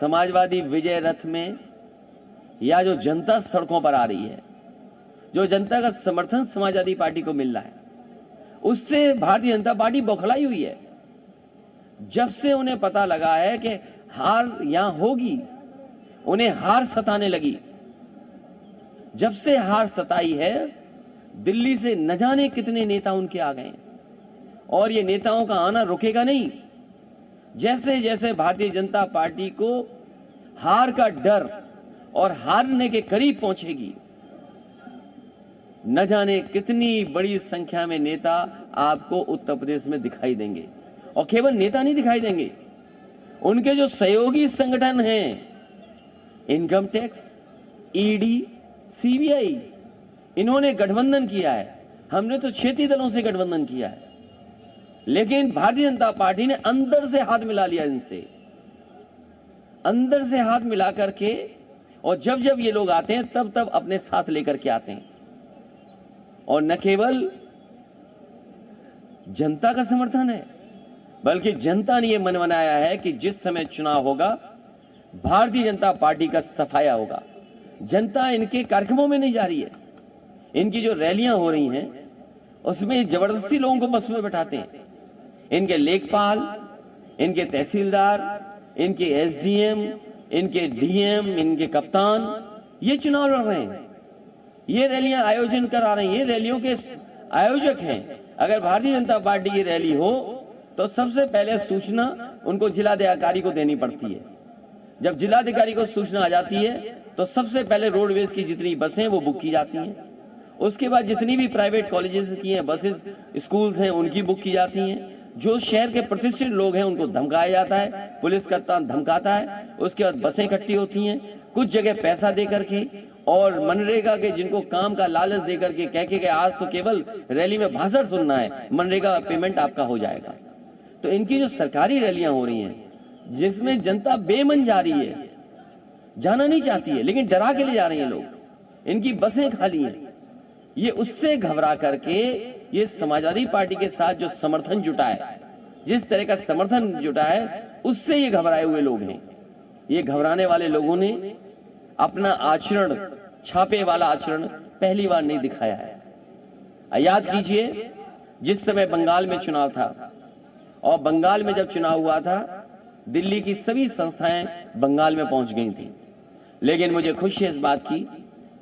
समाजवादी विजय रथ में या जो जनता सड़कों पर आ रही है, जो जनता का समर्थन समाजवादी पार्टी को मिल रहा है, उससे भारतीय जनता पार्टी बौखलाई हुई है। जब से उन्हें पता लगा है कि हार यहां होगी, उन्हें हार सताने लगी। जब से हार सताई है, दिल्ली से न जाने कितने नेता उनके आ गए और ये नेताओं का आना रुकेगा नहीं। जैसे जैसे भारतीय जनता पार्टी को हार का डर और हारने के करीब पहुंचेगी, न जाने कितनी बड़ी संख्या में नेता आपको उत्तर प्रदेश में दिखाई देंगे। और केवल नेता नहीं दिखाई देंगे, उनके जो सहयोगी संगठन हैं, इनकम टैक्स, ईडी, सीबीआई, इन्होंने गठबंधन किया है। हमने तो क्षेत्रीय दलों से गठबंधन किया है, लेकिन भारतीय जनता पार्टी ने अंदर से हाथ मिला लिया इनसे, अंदर से हाथ मिला करके, और जब जब ये लोग आते हैं तब तब अपने साथ लेकर के आते हैं। और न केवल जनता का समर्थन है, बल्कि जनता ने यह मन बनाया है कि जिस समय चुनाव होगा, भारतीय जनता पार्टी का सफाया होगा। जनता इनके कार्यक्रमों में नहीं जा रही है। इनकी जो रैलियां हो रही हैं, उसमें जबरदस्ती लोगों को बस में बैठाते हैं। इनके लेखपाल, इनके तहसीलदार, इनके एसडीएम, इनके डीएम, इनके कप्तान, ये चुनाव लड़ रहे हैं, ये रैलियां आयोजन करा रहे हैं, ये रैलियों के आयोजक हैं। अगर भारतीय जनता पार्टी की रैली हो तो सबसे पहले सूचना उनको जिलाधिकारी को देनी पड़ती है। जब जिलाधिकारी को सूचना आ जाती है तो सबसे पहले रोडवेज की जितनी बसें वो बुक की जाती हैं, उसके बाद जितनी भी प्राइवेट कॉलेजेस की हैं, बसेस, स्कूल्स हैं, उनकी बुक की जाती हैं। जो शहर के प्रतिष्ठित लोग हैं उनको धमकाया जाता है, पुलिस का तान धमकाता है, उसके बाद बसें इकट्ठी होती हैं, कुछ जगह पैसा दे करके और मनरेगा के जिनको काम का लालच दे करके कह के आज तो केवल रैली में भाषण सुनना है, मनरेगा पेमेंट आपका हो जाएगा। तो इनकी जो सरकारी रैलियां हो रही हैं, जिसमें जनता बेमन जा रही है, जाना नहीं चाहती है, लेकिन डरा के ले जा रहे हैं लोग, इनकी बसें खाली हैं, ये उससे घबरा करके ये समाजवादी पार्टी के साथ जो समर्थन जुटा है, जिस तरह का समर्थन जुटा है, उससे ये घबराए हुए लोग हैं। ये घबराने वाले लोगों ने अपना आचरण, छापे वाला आचरण पहली बार नहीं दिखाया है। याद कीजिए, जिस समय बंगाल में चुनाव था, और बंगाल में जब चुनाव हुआ था, दिल्ली की सभी संस्थाएं बंगाल में पहुंच गई थी, लेकिन मुझे खुशी है इस बात की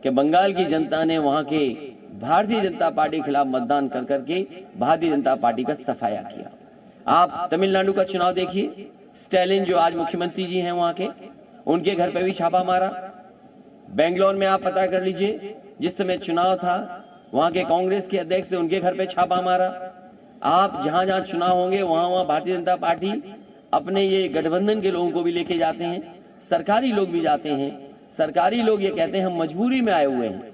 कि बंगाल की जनता ने वहां के भारतीय जनता पार्टी के खिलाफ मतदान कर करके भारतीय जनता पार्टी का सफाया किया। आप तमिलनाडु का चुनाव देखिए, स्टैलिन जो आज मुख्यमंत्री जी हैं वहां के, उनके घर पे भी छापा मारा। बेंगलोर में आप पता कर लीजिए, जिस समय चुनाव था, वहां के कांग्रेस के अध्यक्ष थे, उनके घर पे छापा मारा। आप जहां जहां चुनाव होंगे वहां वहां भारतीय जनता पार्टी अपने ये गठबंधन के लोगों को भी लेके जाते हैं, सरकारी लोग भी जाते हैं। सरकारी लोग ये कहते हैं हम मजबूरी में आए हुए हैं,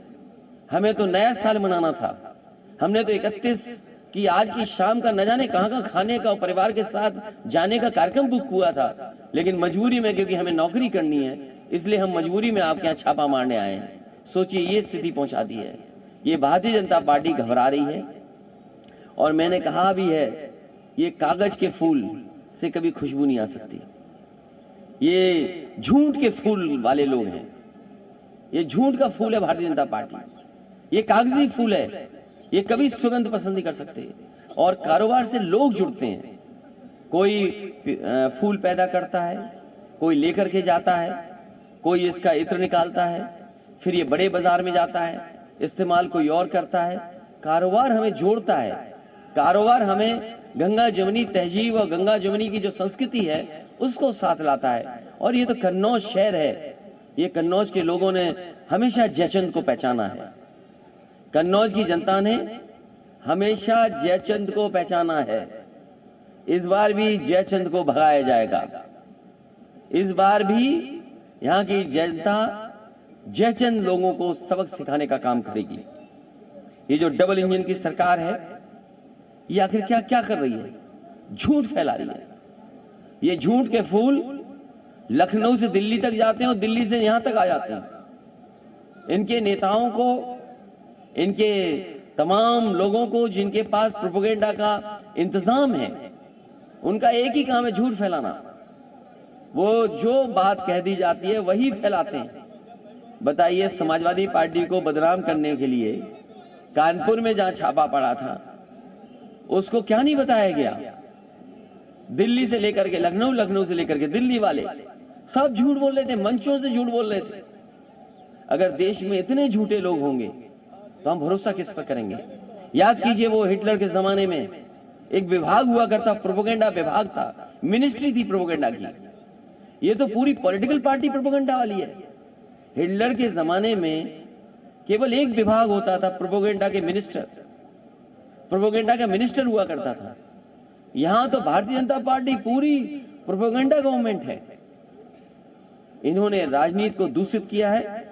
हमें तो नया साल मनाना था, हमने तो 31 की आज की शाम का न जाने कहां कहां खाने का और परिवार के साथ जाने का कार्यक्रम बुक हुआ था, लेकिन मजबूरी में, क्योंकि हमें नौकरी करनी है, इसलिए हम मजबूरी में आपके यहाँ छापा मारने आए हैं। सोचिए, ये स्थिति पहुंचा दी है। ये भारतीय जनता पार्टी घबरा रही है। और मैंने कहा भी है, ये कागज के फूल से कभी खुशबू नहीं आ सकती। ये झूठ के फूल वाले लोग हैं, ये झूठ का फूल है भारतीय जनता पार्टी, ये कागजी फूल है, ये कभी सुगंध पसंद नहीं कर सकते। और कारोबार से लोग जुड़ते हैं, कोई फूल पैदा करता है, कोई लेकर के जाता है, कोई इसका इत्र निकालता है, फिर ये बड़े बाजार में जाता है, इस्तेमाल कोई और करता है। कारोबार हमें जोड़ता है, कारोबार हमें गंगा जमुनी तहजीब और गंगा जमुनी की जो संस्कृति है उसको साथ लाता है। और ये तो कन्नौज शहर है, ये कन्नौज के लोगों ने हमेशा जयचंद को पहचाना है, कन्नौज की जनता ने हमेशा जयचंद को पहचाना है। इस बार भी जयचंद को भगाया जाएगा, इस बार भी यहाँ की जनता जयचंद लोगों को सबक सिखाने का काम करेगी। ये जो डबल इंजन की सरकार है, ये आखिर क्या क्या कर रही है? झूठ फैला रही है। ये झूठ के फूल लखनऊ से दिल्ली तक जाते हैं और दिल्ली से यहां तक आ जाते हैं। इनके नेताओं को, इनके तमाम लोगों को जिनके पास प्रोपेगेंडा का इंतजाम है, उनका एक ही काम है झूठ फैलाना। वो जो बात कह दी जाती है वही फैलाते हैं। बताइए, समाजवादी पार्टी को बदनाम करने के लिए कानपुर में जहां छापा पड़ा था उसको क्या नहीं बताया गया? दिल्ली से लेकर के लखनऊ, लखनऊ से लेकर के दिल्ली वाले सब झूठ बोल रहे थे, मंचों से झूठ बोल रहे थे। अगर देश में इतने झूठे लोग होंगे तो हम भरोसा किस पर करेंगे? याद कीजिए, वो हिटलर के जमाने में एक विभाग हुआ करता, प्रोपेगेंडा विभाग था, मिनिस्ट्री थी प्रोपेगेंडा की। ये तो पूरी पॉलिटिकल पार्टी प्रोपेगेंडा वाली है। हिटलर के जमाने में केवल एक विभाग होता था, प्रोपेगेंडा के मिनिस्टर, प्रोपेगेंडा का मिनिस्टर हुआ करता था। यहां तो भारतीय जनता पार्टी पूरी प्रोपेगेंडा गवर्नमेंट है। इन्होंने राजनीति को दूषित किया है,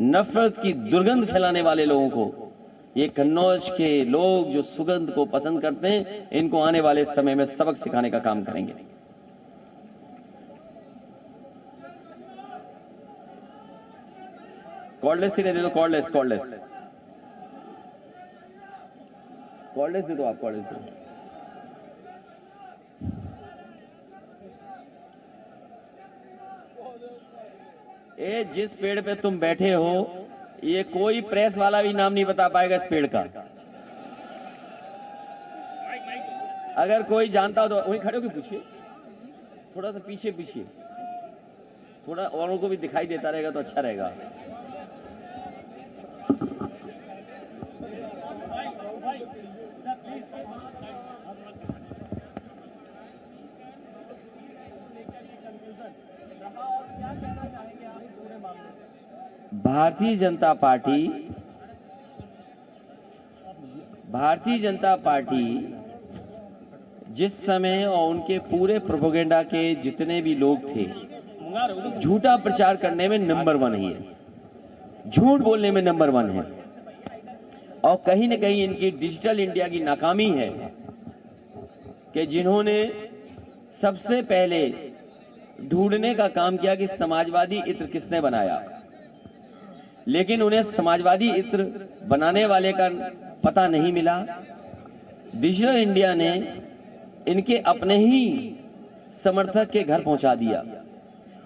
नफरत की दुर्गंध फैलाने वाले लोगों को। ये कन्नौज के लोग जो सुगंध को पसंद करते हैं, इनको आने वाले समय में सबक सिखाने का काम करेंगे। कॉर्डलेस दे दो, कॉर्डलेस कॉर्डलेस कॉर्डलेस दे दो, आप कॉर्डलेस दो। ए, जिस पेड़ पे तुम बैठे हो, ये कोई प्रेस वाला भी नाम नहीं बता पाएगा इस पेड़ का। अगर कोई जानता हो तो वहीं खड़े होकर पूछिए, थोड़ा सा पीछे पीछे, थोड़ा औरों को भी दिखाई देता रहेगा तो अच्छा रहेगा। भारतीय जनता पार्टी जिस समय और उनके पूरे प्रोपेगेंडा के जितने भी लोग थे, झूठा प्रचार करने में नंबर 1 है, झूठ बोलने में नंबर 1 है। और कहीं न कहीं इनकी डिजिटल इंडिया की नाकामी है कि जिन्होंने सबसे पहले ढूंढने का काम किया कि समाजवादी इत्र किसने बनाया, लेकिन उन्हें समाजवादी इत्र बनाने वाले का पता नहीं मिला। डिजिटल इंडिया ने इनके अपने ही समर्थक के घर पहुंचा दिया।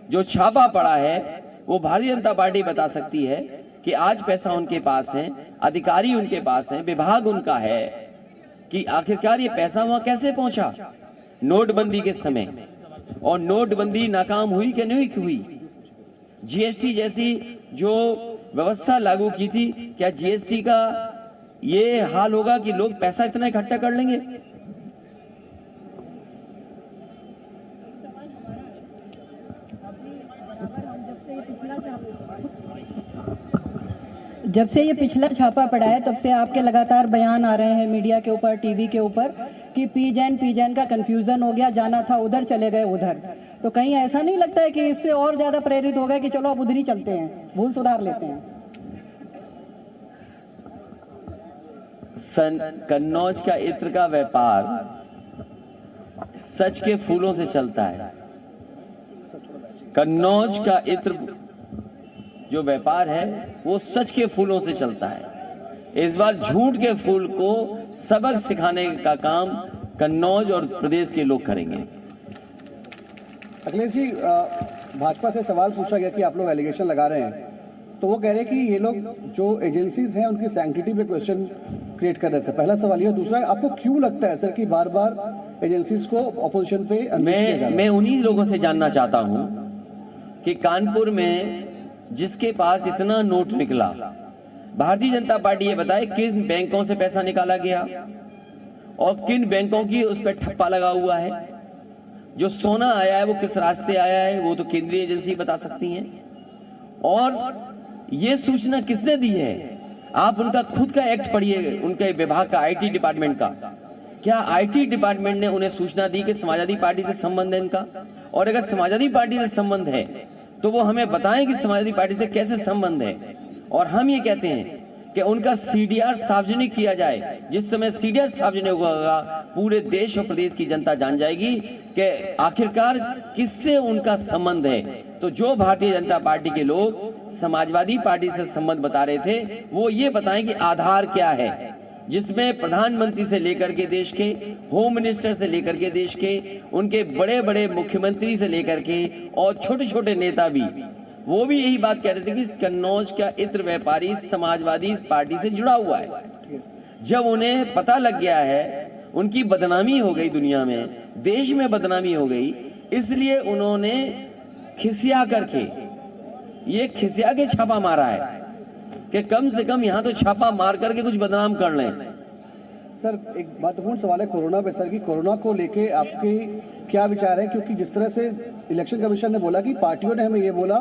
जो छापा पड़ा है वो भारतीय जनता पार्टी बता सकती है कि आज पैसा उनके पास है, अधिकारी उनके पास है, विभाग उनका है, कि आखिरकार ये पैसा वहां कैसे पहुंचा नोटबंदी के समय। और नोटबंदी नाकाम हुई कि नहीं हुई? जीएसटी जैसी जो व्यवस्था लागू की थी, क्या जीएसटी का ये हाल होगा कि लोग पैसा इतना इकट्ठा कर लेंगे? जब से ये पिछला छापा पड़ा है तब से आपके लगातार बयान आ रहे हैं मीडिया के ऊपर, टीवी के ऊपर, कि पीजैन का कंफ्यूजन हो गया, जाना था उधर चले गए उधर। तो कहीं ऐसा नहीं लगता है कि इससे और ज्यादा प्रेरित हो गए कि चलो अब उधर ही चलते हैं, भूल सुधार लेते हैं? कन्नौज का इत्र का व्यापार सच के फूलों से चलता है। कन्नौज का इत्र जो व्यापार है वो सच के फूलों से चलता है। इस बार झूठ के फूल को सबक सिखाने का काम कन्नौज और प्रदेश के लोग करेंगे। अखिलेश जी, भाजपा से सवाल पूछा गया कि आप लोग एलिगेशन लगा रहे हैं, तो वो कह रहे हैं कि ये लोग जो एजेंसीज हैं उनकी सैंक्टिटी पे क्वेश्चन क्रिएट कर रहे हैं। पहला सवाल ये। दूसरा, आपको क्यों लगता है सर कि बार बार एजेंसीज को ऑपोजिशन पे मैं उन्हीं लोगों से जानना चाहता हूं कि कानपुर में जिसके पास इतना नोट निकला, भारतीय जनता पार्टी ये बताए किन बैंकों से पैसा निकाला गया और किन बैंकों की उस पर ठप्पा लगा हुआ है। जो सोना आया है वो किस रास्ते आया है वो तो केंद्रीय एजेंसी बता सकती हैं। और ये सूचना किसने दी है? आप उनका खुद का एक्ट पढ़िए, उनके विभाग का, आईटी डिपार्टमेंट का। क्या आईटी डिपार्टमेंट ने उन्हें सूचना दी कि समाजवादी पार्टी से संबंध है इनका? और अगर समाजवादी पार्टी से संबंध है तो वो हमें बताएं कि समाजवादी पार्टी से कैसे संबंध है। और हम ये कहते हैं कि उनका सीडीआर सार्वजनिक किया जाए। जिस समय सीडीआर सार्वजनिक होगा पूरे देश और प्रदेश की जनता जान जाएगी कि आखिरकार किससे उनका संबंध है। तो जो भारतीय जनता पार्टी के लोग समाजवादी पार्टी से संबंध बता रहे थे वो ये बताएं कि आधार क्या है। जिसमें प्रधानमंत्री से लेकर के देश के होम मिनिस्टर से लेकर के देश के उनके बड़े बड़े मुख्यमंत्री से लेकर के और छोटे छोटे नेता भी, वो भी यही बात कह रहे थे कि कन्नौज का इत्र व्यापारी समाजवादी पार्टी से जुड़ा हुआ है। जब उन्हें पता लग गया है, उनकी बदनामी हो गई, दुनिया में देश में बदनामी हो गई, इसलिए उन्होंने खिसिया करके, ये खिसिया के छापा मारा है कि कम से कम यहां तो छापा मार करके कुछ बदनाम कर लें। सर, एक महत्वपूर्ण सवाल है कोरोना पे सर, कि कोरोना को लेके आपके क्या विचार है? क्योंकि जिस तरह से इलेक्शन कमीशन ने बोला कि पार्टियों ने हमें ये बोला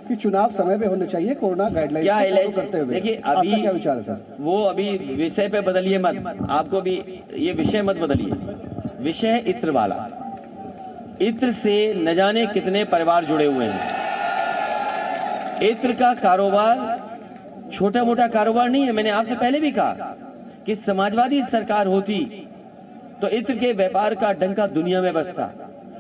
कि चुनाव समय पे होने चाहिए कोरोना गाइडलाइंस क्या को करते हुए, देखिए आपका अभी क्या विचार है सर? वो अभी विषय पे बदलिए मत, आपको भी ये विषय मत बदलिए। विषय इत्र वाला, इत्र से न जाने कितने परिवार जुड़े हुए हैं। इत्र का कारोबार छोटा मोटा कारोबार नहीं है। मैंने आपसे पहले भी कहा कि समाजवादी सरकार होती तो इत्र के व्यापार का डंका दुनिया में बजता,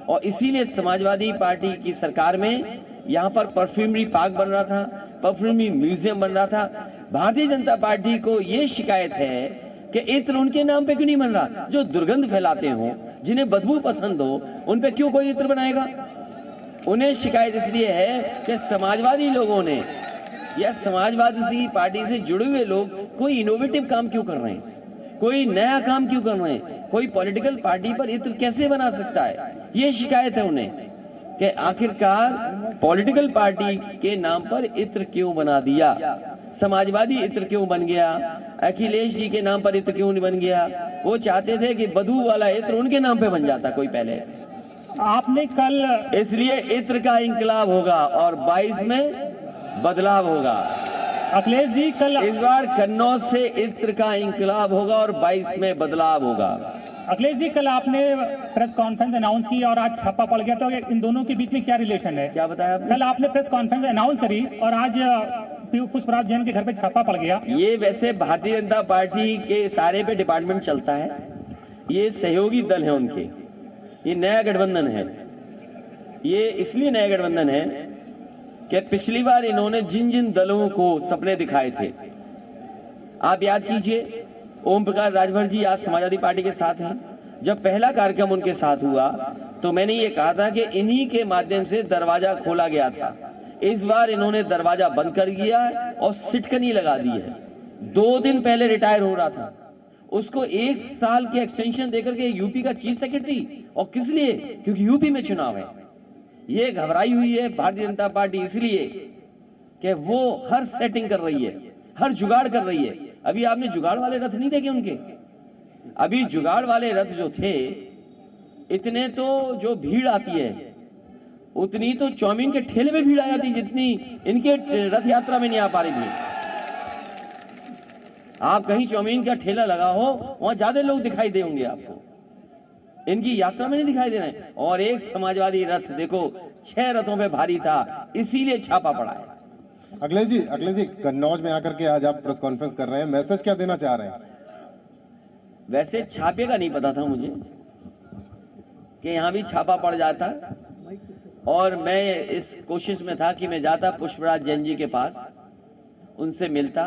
और इसीलिए समाजवादी पार्टी की सरकार में यहाँ पर परफ्यूमरी पार्क बन रहा था, परफ्यूमरी म्यूजियम बन रहा था। भारतीय जनता पार्टी को ये शिकायत है कि इत्र उनके नाम पे क्यों नहीं बन रहा? जो दुर्गंध फैलाते हो, जिन्हें बदबू पसंद हो, उन पे क्यों कोई इत्र बनाएगा? उन्हें शिकायत इसलिए है कि समाजवादी लोगों ने या समाजवादी पार्टी से जुड़े हुए लोग कोई इनोवेटिव काम क्यों कर रहे हैं, कोई नया काम क्यों कर रहे हैं, कोई पॉलिटिकल पार्टी पर इत्र कैसे बना सकता है? ये शिकायत है उन्हें कि आखिरकार पॉलिटिकल पार्टी के नाम पर इत्र क्यों बना दिया, समाजवादी इत्र क्यों बन गया, अखिलेश जी के नाम पर इत्र क्यों नहीं बन गया? वो चाहते थे कि बधू वाला इत्र उनके नाम पे बन जाता कोई पहले। आपने कल, इसलिए इत्र का इंकलाब होगा और 22 में बदलाव होगा। अखिलेश जी कल, इस बार कन्नौज से इत्र का इंकलाब होगा और 22 में बदलाव होगा। अखिलेश जी कल आपने प्रेस कॉन्फ्रेंस अनाउंस की और आज छापा पड़ गया, तो इन दोनों के बीच में क्या रिलेशन है? क्या बताया आपने? कल आपने प्रेस कॉन्फ्रेंस अनाउंस करी और आज पुष्पराज जैन के घर पे छापा पड़ गया। ये वैसे भारतीय जनता पार्टी के सारे पे डिपार्टमेंट चलता है, ये सहयोगी दल है उनके, ये नया गठबंधन है। ये इसलिए नया गठबंधन है कि पिछली बार इन्होंने जिन जिन दलों को सपने दिखाए थे, आप याद कीजिए, ओम प्रकाश राजभर जी आज समाजवादी पार्टी के साथ हैं। जब पहला कार्यक्रम उनके साथ हुआ तो मैंने ये कहा था कि इन्हीं के माध्यम से दरवाजा खोला गया था। इस बार इन्होंने दरवाजा बंद कर दिया और सिटकनी लगा दी है। 2 दिन पहले रिटायर हो रहा था, उसको 1 साल के एक्सटेंशन देकर के यूपी का चीफ सेक्रेटरी, और किस लिए? क्योंकि यूपी में चुनाव है। ये घबराई हुई है भारतीय जनता पार्टी इसलिए कि वो हर सेटिंग कर रही है, हर जुगाड़ कर रही है। अभी आपने जुगाड़ वाले रथ नहीं देखे उनके? अभी जुगाड़ वाले रथ जो थे, इतने तो जो भीड़ आती है उतनी तो चाउमीन के ठेले में भीड़ आ जाती, जितनी इनके रथ यात्रा में नहीं आ पा रही भीड़। आप कहीं चाउमीन का ठेला लगा हो, वहां ज्यादा लोग दिखाई देंगे आपको, इनकी यात्रा में नहीं दिखाई दे रहे हैं। और एक समाजवादी रथ देखो 6 रथों पे भारी था, इसीलिए छापा पड़ा है। अखिलेश जी कन्नौज में आकर के आज आप प्रेस कॉन्फ्रेंस कर रहे हैं, मैसेज क्या देना चाह रहे हैं? वैसे छापे का नहीं पता था मुझे कि यहां भी छापा पड़ जाता, और मैं इस कोशिश में था कि मैं जाता पुष्पराज जैन जी के पास, उनसे मिलता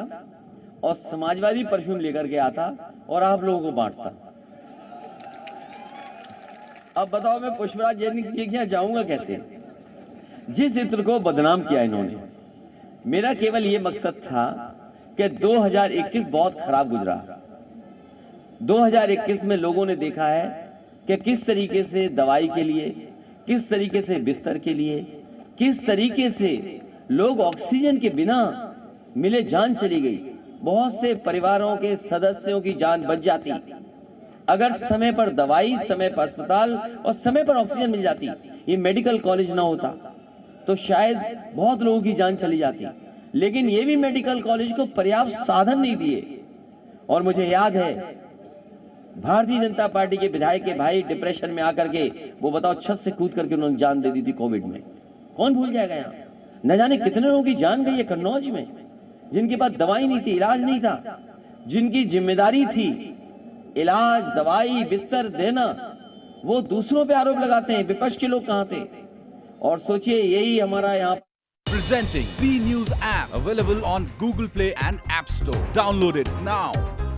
और समाजवादी परफ्यूम लेकर के आता और आप लोगों को बांटता। अब बताओ मैं पुष्पराज जैन जी के यहाँ जाऊंगा कैसे? जिस इत्र को बदनाम किया इन्होंने, मेरा केवल ये मकसद था कि 2021 बहुत खराब गुजरा। 2021 में लोगों ने देखा है कि किस तरीके से दवाई के लिए, किस तरीके से बिस्तर के लिए, किस तरीके से लोग ऑक्सीजन के बिना मिले जान चली गई। बहुत से परिवारों के सदस्यों की जान बच जाती अगर समय पर दवाई, समय पर अस्पताल और समय पर ऑक्सीजन मिल जाती, ये मेडिकल कॉलेज ना होता तो शायद बहुत लोगों की जान चली जाती। लेकिन ये भी मेडिकल कॉलेज को पर्याप्त साधन नहीं दिए। और मुझे याद है भारतीय जनता पार्टी के विधायक के भाई डिप्रेशन में आकर के, वो बताओ, छत से कूद करके उन्होंने जान दे दी थी कोविड में। कौन भूल जाएगा? यहाँ न जाने कितने लोगों की जान गई है कन्नौज में, जिनके पास दवाई नहीं थी, इलाज नहीं था, जिनकी जिम्मेदारी थी इलाज, दवाई, बिस्तर देना, वो दूसरों पे आरोप लगाते हैं। विपक्ष के लोग कहां थे? और सोचिए यही हमारा यहाँ Presenting B News app available on Google Play and App Store. Download it now.